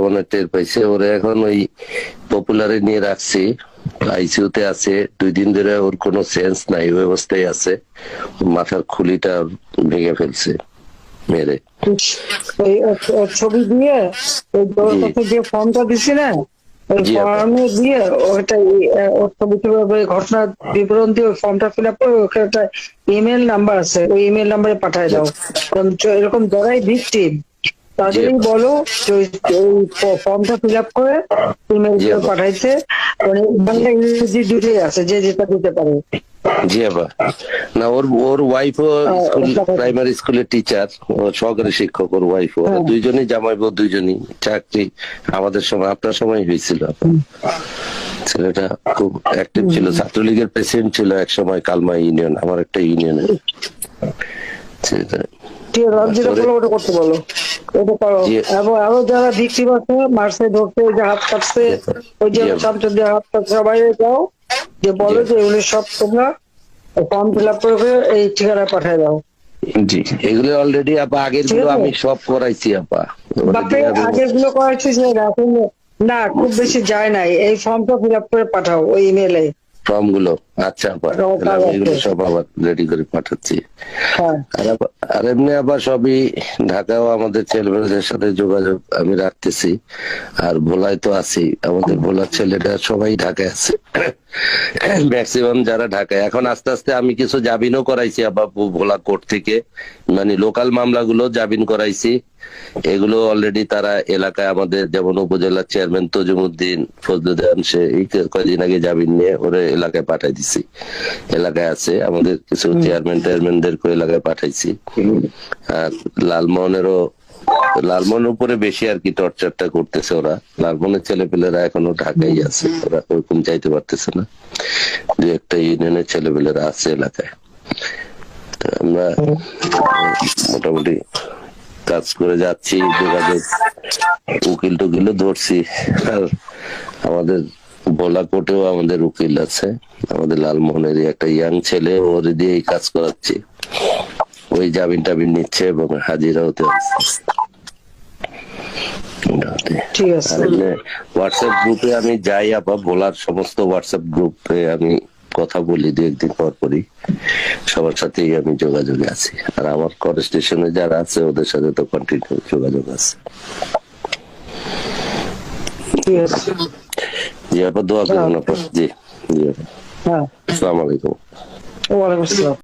মনে টের পাইছে। ওরে এখন ওই পপুলারে নিয়ে রাখছি, আইসিইউতে আছে 2 দিন ধরে। ওর কোনো সেন্স নাই, ওই অবস্থায় আছে। মাথার খুলিটা ভেঙে ফেলছে মেরে। ওর ছবি দিয়ে ওই তোর কাছে যে ফর্মটা দিছি না, ওই জি আপা। ফর্মে দিয়ে ওটা ওর ছবি ঘটনার বিবরণ দিয়ে ওই ফর্মটা ফিল আপ করে ওখানে একটা ইমেল নাম্বার আছে, ওই ইমেল নাম্বারে পাঠায় দাও। কারণ এরকম যারাই ভিকটিম জি তাদেরই আপা। বলো যে ওই ফর্মটা ফিল আপ করে ইমেল জি করে আপা। পাঠাইতে। মানে বাংলা ইংরেজি দুটোই আছে, যে যেটা দিতে পারে। জি আপা। না, ওর ওর ওয়াইফও স্কুল, প্রাইমারি স্কুলের টিচার, ও সহকারী শিক্ষক। ওর ওয়াইফ, ওরা দুইজনই জামাই বউ, দুইজনই চাকরি আমাদের সময়, আপনার সময় হয়েছিল আপা। ছেলেটা খুব অ্যাক্টিভ ছিল, ছাত্রলীগের প্রেসিডেন্ট ছিল এক সময় কালমা ইউনিয়ন, আমার একটা ইউনিয়নে। ছেলেটা ঠিক আছে, যেটা বলো ওটা করতে বলো, ওটা করো। এবং আরো যারা ভিকটিম আছে, মারছে ধরতে, যে হাত কাটছে, ওই যে শামসুদ্দিন হাত কাটছে, সবাই যাও যে বলো যে এগুলো সব তোমরা ফর্ম ফিল আপ করে এই ঠিকানায় পাঠিয়ে দাও। জি, এগুলো অলরেডি আপা আগের গুলো আমি সব করাইছি আপা। বাকি আগের গুলো করাচ্ছি যে এখন না, খুব বেশি যায় নাই। এই ফর্মটা ফিল আপ করে পাঠাও ওই ইমেলে ফর্ম গুলো। আচ্ছা আপা, তাহলে আমি এগুলো সব আবার রেডি করে পাঠাচ্ছি। আর এমনি আবার সবই ঢাকাও আমাদের ছেলেমেয়েদের সাথে যোগাযোগ আমি রাখতেছি। আর ভোলায় তো আছি, আমাদের ভোলার ছেলেটা সবাই ঢাকায় আছে, ম্যাক্সিমাম যারা ঢাকায়। এখন আস্তে আস্তে আমি কিছু জামিনও করাইছি আবার ভোলা কোর্ট থেকে, মানে লোকাল মামলাগুলো জামিন করাইছি। এগুলো অলরেডি তারা এলাকায় আমাদের, যেমন উপজেলার চেয়ারম্যান তজুমুদ্দিন ফজলুদ্দিন, সে কয়েকদিন আগে জামিন নিয়ে ওরে এলাকায় পাঠাই দিছি। এলাকায় আছে আমাদের কিছু চেয়ারম্যান টেয়ারম্যানদেরকে এলাকায় পাঠাইছি। আর লালমোহনের উপরে বেশি আর কি টর্চারটা করতেছে ওরা। লালমোহনের ছেলেপেলেরা এখনো ঢাকায় আছে, ওরা ওরকম যাইতে পারতেছে না। যে একটা ইউনিয়নের ছেলেপেলেরা আছে এলাকায়। আমরা মোটামুটি কাজ করে যাচ্ছি, যোগাযোগ উকিল টুকিলও ধরছি। আর আমাদের ভোলা কোর্টেও আমাদের উকিল আছে, আমাদের লালমোহনেরই একটা ইয়াং ছেলে, ওর দিয়ে এই কাজ করাচ্ছি। ওই জামিন টামিন নিচ্ছে এবং হাজিরা হতে হোয়াটসঅ্যাপ গ্রুপে আমি যাই আপা, ভোলার সমস্ত হোয়াটসঅ্যাপ গ্রুপে আমি কথা বলি 2-1 দিন পর পরই। সবার সাথেই আমি যোগাযোগে আছি। আর আমার কর স্টেশনে যারা আছে ওদের সাথে তো কন্টিনিউ যোগাযোগ আছে। জি আপা, দোয়া করুন আপা। জি জি, আসসালামু আলাইকুম। ওয়ালাইকুম আসসালাম।